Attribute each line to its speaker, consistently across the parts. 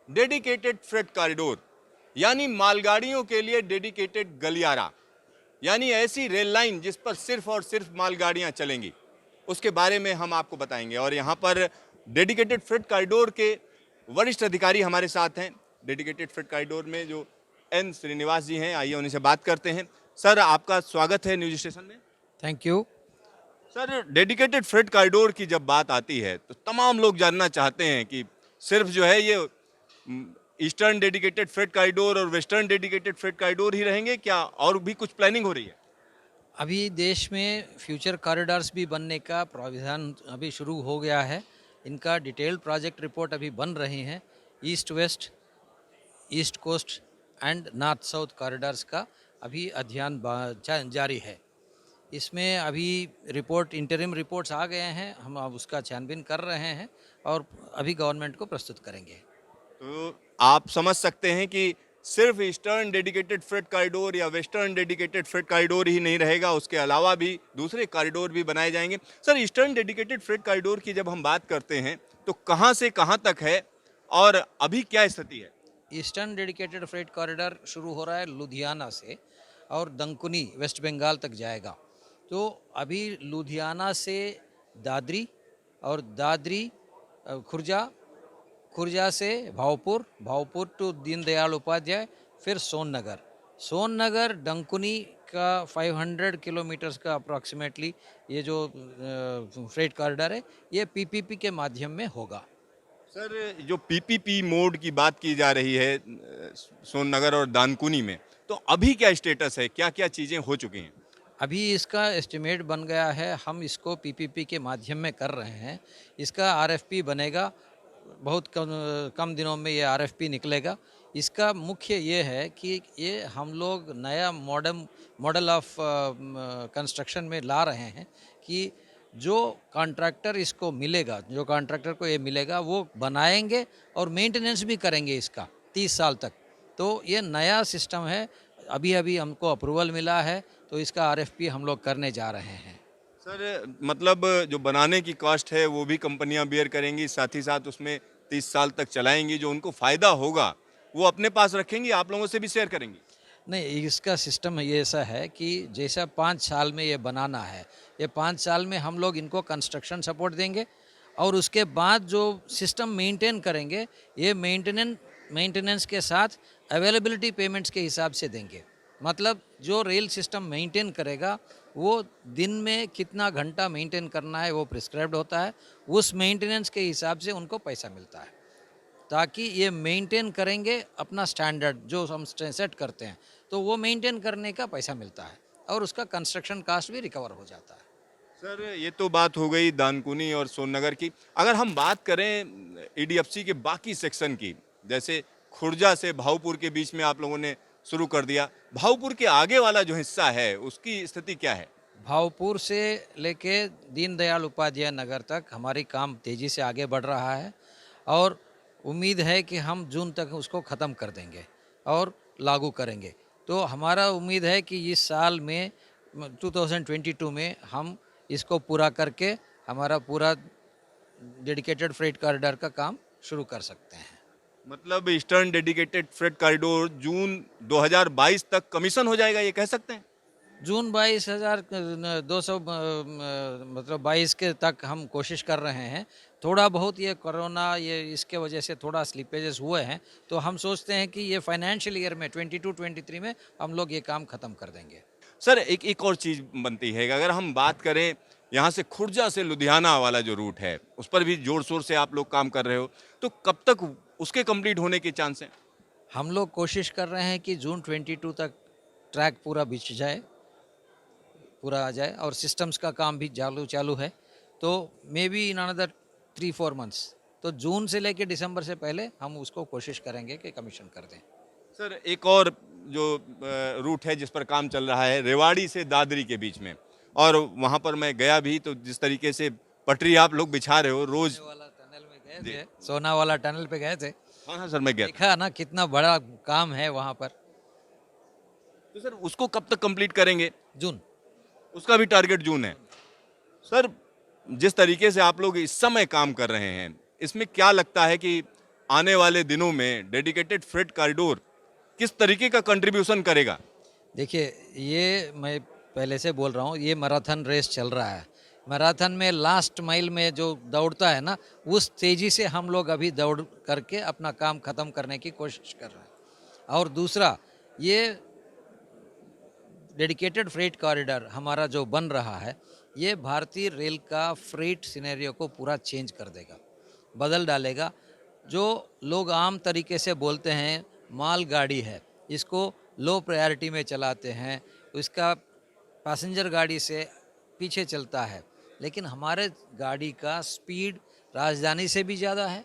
Speaker 1: Dedicated freight corridor यानी मालगाड़ियों के लिए डेडिकेटेड गलियारा, यानी ऐसी रेल लाइन जिस पर सिर्फ और सिर्फ मालगाड़ियां चलेंगी, उसके बारे में हम आपको बताएंगे। और यहाँ पर डेडिकेटेड फ्रेट कॉरिडोर के वरिष्ठ अधिकारी हमारे साथ हैं। डेडिकेटेड फ्रेट कॉरिडोर में जो एन श्रीनिवास जी हैं, आइए उनसे बात करते हैं। सर, आपका स्वागत है न्यूज स्टेशन में।
Speaker 2: Thank you.
Speaker 1: Sir, dedicated freight corridor की जब बात आती है तो तमाम लोग जानना चाहते हैं कि सिर्फ जो है ये ईस्टर्न डेडिकेटेड फ्रेट कॉरिडोर और वेस्टर्न डेडिकेटेड फ्रेट कॉरिडोर ही रहेंगे क्या, और भी कुछ प्लानिंग हो रही है?
Speaker 2: अभी देश में फ्यूचर कॉरिडोर्स भी बनने का प्राविधान अभी शुरू हो गया है। इनका डिटेल्ड प्रोजेक्ट रिपोर्ट अभी बन रही हैं। East west, east coast and north south corridors का अभी अध्ययन जारी है। इसमें अभी रिपोर्ट, इंटरिम रिपोर्ट्स आ गए हैं। हम अब उसका छानबीन कर रहे हैं और अभी गवर्नमेंट को प्रस्तुत करेंगे।
Speaker 1: तो आप समझ सकते हैं कि सिर्फ ईस्टर्न डेडिकेटेड फ्रेट कॉरिडोर या वेस्टर्न डेडिकेटेड फ्रेट कॉरिडोर ही नहीं रहेगा, उसके अलावा भी दूसरे कॉरिडोर भी बनाए जाएंगे। Sir, eastern dedicated freight corridor की जब हम बात करते हैं तो कहाँ से कहाँ तक है और अभी क्या स्थिति है?
Speaker 2: ईस्टर्न डेडिकेटेड फ्रेट कॉरिडोर शुरू हो रहा है लुधियाना से और दंकुनी वेस्ट बंगाल तक जाएगा। तो अभी लुधियाना से दादरी और दादरी खुर्जा, खुर्जा से भावपुर, भावपुर टू दीनदयाल उपाध्याय, फिर सोननगर, सोननगर डंकुनी का 500 किलोमीटर्स का अप्रॉक्सीमेटली ये जो फ्रेट कॉरिडोर है, ये पीपीपी के माध्यम में होगा।
Speaker 1: सर, जो पीपीपी मोड की बात की जा रही है सोननगर और दानकुनी में, तो अभी क्या स्टेटस है, क्या क्या चीज़ें हो चुकी हैं?
Speaker 2: अभी इसका एस्टिमेट बन गया है, हम इसको पीपीपी के माध्यम में कर रहे हैं। इसका आरएफपी बनेगा, बहुत कम दिनों में ये आरएफपी निकलेगा। इसका मुख्य ये है कि ये हम लोग नया मॉडल ऑफ कंस्ट्रक्शन में ला रहे हैं कि जो कॉन्ट्रैक्टर इसको मिलेगा, जो कॉन्ट्रैक्टर को ये मिलेगा, वो बनाएंगे और मेंटेनेंस भी करेंगे इसका 30 साल तक। तो ये नया सिस्टम है। अभी अभी हमको अप्रूवल मिला है, तो इसका आरएफपी हम लोग करने जा रहे हैं।
Speaker 1: सर, मतलब जो बनाने की कॉस्ट है वो भी कंपनियां बियर करेंगी, साथ ही साथ उसमें 30 साल तक चलाएंगी, जो उनको फ़ायदा होगा वो अपने पास रखेंगी, आप लोगों से भी शेयर करेंगी?
Speaker 2: नहीं, इसका सिस्टम ये ऐसा है कि जैसा 5 साल में ये बनाना है, ये 5 साल में हम लोग इनको कंस्ट्रक्शन सपोर्ट देंगे और उसके बाद जो सिस्टम मेंटेन करेंगे, ये मेंटेनेंस के साथ अवेलेबिलिटी पेमेंट्स के हिसाब से देंगे। मतलब जो रेल सिस्टम मेंटेन करेगा, वो दिन में कितना घंटा मेंटेन करना है वो प्रिस्क्राइब्ड होता है। उस मेंटेनेंस के हिसाब से उनको पैसा मिलता है, ताकि ये मेंटेन करेंगे अपना स्टैंडर्ड जो हम सेट करते हैं, तो वो मेंटेन करने का पैसा मिलता है और उसका कंस्ट्रक्शन कास्ट भी रिकवर हो जाता है।
Speaker 1: सर, ये तो बात हो गई दानकुनी और सोननगर की। अगर हम बात करें ईडीएफसी के बाकी सेक्शन की, जैसे खुर्जा से भाऊपुर के बीच में आप लोगों ने शुरू कर दिया, भाऊपुर के आगे वाला जो हिस्सा है उसकी स्थिति क्या है?
Speaker 2: भावपुर से लेके दीनदयाल उपाध्याय नगर तक हमारी काम तेज़ी से आगे बढ़ रहा है और उम्मीद है कि हम जून तक उसको ख़त्म कर देंगे और लागू करेंगे। तो हमारा उम्मीद है कि इस साल में 2022 में हम इसको पूरा करके हमारा पूरा डेडिकेटेड फ्रेट कॉरिडोर का काम शुरू कर सकते हैं।
Speaker 1: मतलब ईस्टर्न डेडिकेटेड फ्रेट कॉरिडोर जून 2022 तक कमीशन हो जाएगा, ये कह सकते हैं?
Speaker 2: जून 22,200 मतलब 22 के तक हम कोशिश कर रहे हैं। थोड़ा बहुत ये कोरोना ये इसके वजह से थोड़ा स्लिपेजेस हुए हैं, तो हम सोचते हैं कि ये फाइनेंशियल ईयर में 22-23 में हम लोग ये काम ख़त्म कर देंगे।
Speaker 1: सर, एक और चीज़ बनती है कि अगर हम बात करें यहाँ से खुर्जा से लुधियाना वाला जो रूट है, उस पर भी जोर शोर से आप लोग काम कर रहे हो, तो कब तक उसके कंप्लीट होने के चांस हैं?
Speaker 2: हम लोग कोशिश कर रहे हैं कि जून 22 तक ट्रैक पूरा बिछ जाए, पूरा आ जाए और सिस्टम्स का काम भी चालू है। तो may be in another 3-4 months, तो जून से लेकर दिसंबर से पहले हम उसको कोशिश करेंगे कि कमीशन कर दें।
Speaker 1: सर, एक और जो रूट है जिस पर काम चल रहा है, रेवाड़ी से दादरी के बीच में, और वहाँ पर मैं गया भी, तो जिस तरीके से पटरी आप लोग बिछा रहे हो रोज।
Speaker 2: वाला टनल में गए थे, सोना वाला टनल पे गए थे,
Speaker 1: हाँ हाँ सर, मैं गया था।
Speaker 2: देखा ना कितना बड़ा काम है वहाँ पर।
Speaker 1: तो सर, उसको कब तक कंप्लीट करेंगे?
Speaker 2: जून।
Speaker 1: उसका भी टारगेट जून है। सर, जिस तरीके से आप लोग इस समय काम कर रहे हैं, इसमें क्या लगता है कि आने वाले दिनों में डेडिकेटेड फ्रेट कॉरिडोर किस तरीके का कंट्रीब्यूशन करेगा?
Speaker 2: देखिए, ये मैं पहले से बोल रहा हूँ, ये मैराथन रेस चल रहा है। मैराथन में लास्ट माइल में जो दौड़ता है ना, उस तेज़ी से हम लोग अभी दौड़ करके अपना काम ख़त्म करने की कोशिश कर रहे हैं। और दूसरा, ये डेडिकेटेड फ्रेट कॉरिडोर हमारा जो बन रहा है, ये भारतीय रेल का फ्रेट सिनेरियो को पूरा चेंज कर देगा, बदल डालेगा। जो लोग आम तरीके से बोलते हैं माल गाड़ी है, इसको लो प्रायोरिटी में चलाते हैं, इसका पैसेंजर गाड़ी से पीछे चलता है, लेकिन हमारे गाड़ी का स्पीड राजधानी से भी ज़्यादा है।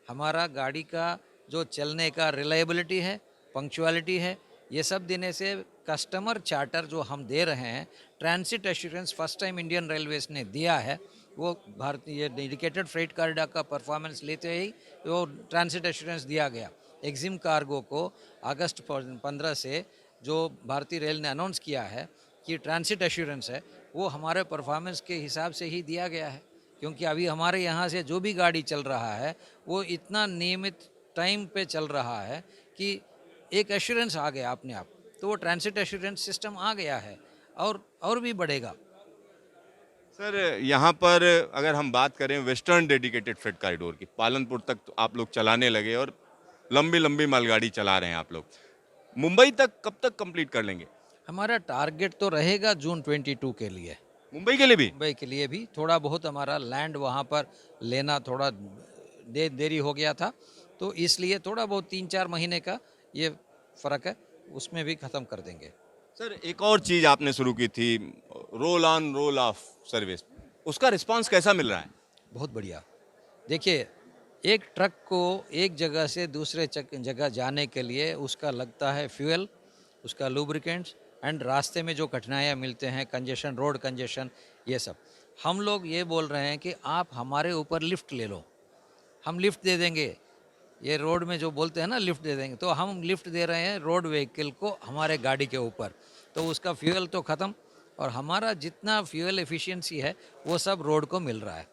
Speaker 2: हमारा गाड़ी का जो चलने का रिलायबिलिटी है, पंक्चुअलिटी है, ये सब देने से कस्टमर चार्टर जो हम दे रहे हैं, transit assurance first time Indian railways ने दिया है, वो भारतीय डेडिकेटेड फ्रेट कॉरिडोर का परफॉर्मेंस लेते ही वो ट्रांसिट एश्योरेंस दिया गया। एक्जिम कार्गो को अगस्त 15 से जो भारतीय रेल ने अनाउंस किया है कि ट्रांसिट एश्योरेंस है, वो हमारे परफॉर्मेंस के हिसाब से ही दिया गया है। क्योंकि अभी हमारे यहाँ से जो भी गाड़ी चल रहा है, वो इतना नियमित टाइम पे चल रहा है कि एक एश्योरेंस आ गया अपने आप, तो वो ट्रांसिट एश्योरेंस सिस्टम आ गया है और भी बढ़ेगा।
Speaker 1: सर, यहाँ पर अगर हम बात करें वेस्टर्न डेडिकेटेड फ्रेट कॉरिडोर की, पालनपुर तक तो आप लोग चलाने लगे और लंबी लंबी मालगाड़ी चला रहे हैं आप लोग। मुंबई तक कब तक कंप्लीट कर लेंगे?
Speaker 2: हमारा टारगेट तो रहेगा जून 22 के लिए।
Speaker 1: मुंबई के लिए भी?
Speaker 2: मुंबई के लिए भी थोड़ा बहुत हमारा लैंड वहाँ पर लेना थोड़ा देरी हो गया था, तो इसलिए थोड़ा बहुत 3-4 महीने का ये फ़र्क है, उसमें भी ख़त्म कर देंगे।
Speaker 1: सर, एक और चीज़ आपने शुरू की थी, roll on roll of service, उसका रिस्पांस कैसा मिल रहा है?
Speaker 2: बहुत बढ़िया। देखिए, एक ट्रक को एक जगह से दूसरे जगह जाने के लिए उसका लगता है फ्यूल, उसका लुब्रिकेंट्स एंड रास्ते में जो कठिनाइयाँ मिलते हैं, कंजेशन, रोड कंजेशन, ये सब। हम लोग ये बोल रहे हैं कि आप हमारे ऊपर लिफ्ट ले लो, हम लिफ्ट दे देंगे। ये रोड में जो बोलते हैं ना लिफ्ट दे देंगे, तो हम लिफ्ट दे रहे हैं रोड व्हीकल को हमारे गाड़ी के ऊपर, तो उसका फ्यूल तो ख़त्म और हमारा जितना फ्यूल एफिशिएंसी है वो सब रोड को मिल रहा है।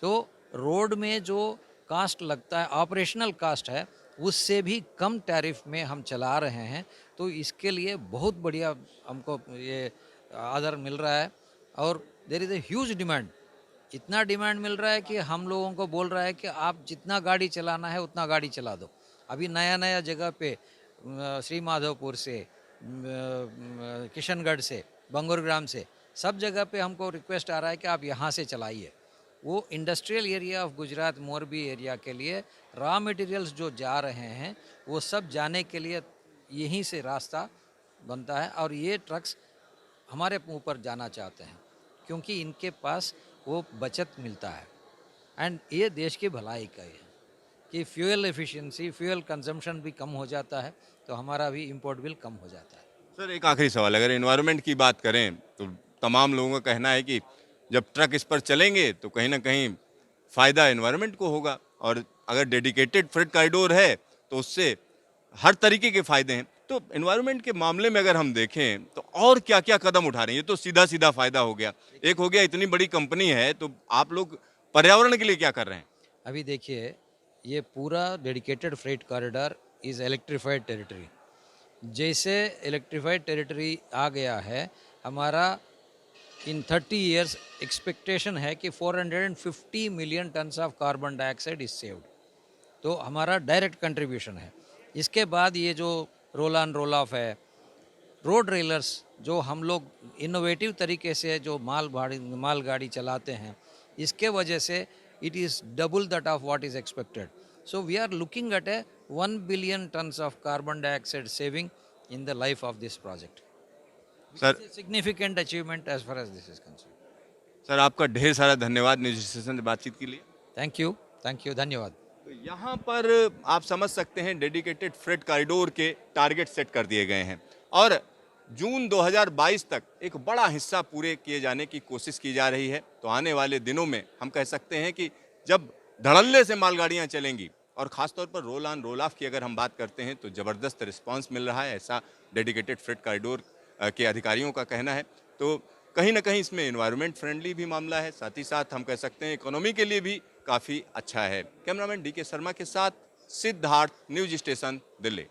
Speaker 2: तो रोड में जो कास्ट लगता है, ऑपरेशनल कास्ट है, उससे भी कम टैरिफ में हम चला रहे हैं, तो इसके लिए बहुत बढ़िया हमको ये आदर मिल रहा है। और there is a huge demand, इतना डिमांड मिल रहा है कि हम लोगों को बोल रहा है कि आप जितना गाड़ी चलाना है उतना गाड़ी चला दो। अभी नया नया जगह पे श्री माधवपुर से, किशनगढ़ से, बंगुरग्राम से, सब जगह पे हमको रिक्वेस्ट आ रहा है कि आप यहाँ से चलाइए। वो industrial area of Gujarat, Morbi area के लिए रॉ मटेरियल्स जो जा रहे हैं, वो सब जाने के लिए यहीं से रास्ता बनता है और ये ट्रक्स हमारे ऊपर जाना चाहते हैं क्योंकि इनके पास वो बचत मिलता है। एंड ये देश की भलाई का है कि फ्यूल एफिशिएंसी, फ्यूल कंजम्पशन भी कम हो जाता है, तो हमारा भी इंपोर्ट बिल कम हो जाता है।
Speaker 1: सर, एक आखिरी सवाल, अगर एनवायरनमेंट की बात करें तो तमाम लोगों का कहना है कि जब ट्रक इस पर चलेंगे तो कहीं ना कहीं फ़ायदा एनवायरनमेंट को होगा, और अगर डेडिकेटेड फ्रेट कॉरिडोर है तो उससे हर तरीके के फ़ायदे हैं। तो एनवायरनमेंट के मामले में अगर हम देखें तो और क्या क्या कदम उठा रहे हैं? ये तो सीधा सीधा फ़ायदा हो गया, एक हो गया इतनी बड़ी कंपनी है, तो आप लोग पर्यावरण के लिए क्या कर रहे हैं?
Speaker 2: अभी देखिए, ये पूरा dedicated freight corridor is electrified territory. जैसे इलेक्ट्रिफाइड टेरिटरी आ गया है, हमारा इन 30 इयर्स एक्सपेक्टेशन है कि 450 million turns of carbon dioxide is saved, तो हमारा डायरेक्ट कंट्रीब्यूशन है। इसके बाद ये जो रोल ऑन रोल ऑफ है, रोड रेलर्स जो हम लोग इनोवेटिव तरीके से जो माल गाड़ी चलाते हैं, इसके वजह से it is double that of what is expected. So we are looking at a 1 billion tons of carbon dioxide saving in the life of this project.
Speaker 1: Sir,
Speaker 2: It's a significant achievement as far as this is concerned.
Speaker 1: Sir आपका ढेर सारा धन्यवाद news station से बातचीत के लिए।
Speaker 2: Thank you, धन्यवाद।
Speaker 1: तो यहाँ पर आप समझ सकते हैं डेडिकेटेड फ्रेट कॉरिडोर के टारगेट सेट कर दिए गए हैं और जून 2022 तक एक बड़ा हिस्सा पूरे किए जाने की कोशिश की जा रही है। तो आने वाले दिनों में हम कह सकते हैं कि जब धड़ल्ले से मालगाड़ियाँ चलेंगी और ख़ासतौर पर रोल ऑन रोल ऑफ की अगर हम बात करते हैं तो ज़बरदस्त रिस्पांस मिल रहा है, ऐसा डेडिकेटेड फ्रेट कॉरिडोर के अधिकारियों का कहना है। तो कहीं ना कहीं इसमें एनवायरनमेंट फ्रेंडली भी मामला है, साथ ही साथ हम कह सकते हैं इकोनॉमी के लिए भी काफ़ी अच्छा है। कैमरामैन DK शर्मा के साथ सिद्धार्थ, न्यूज स्टेशन, दिल्ली।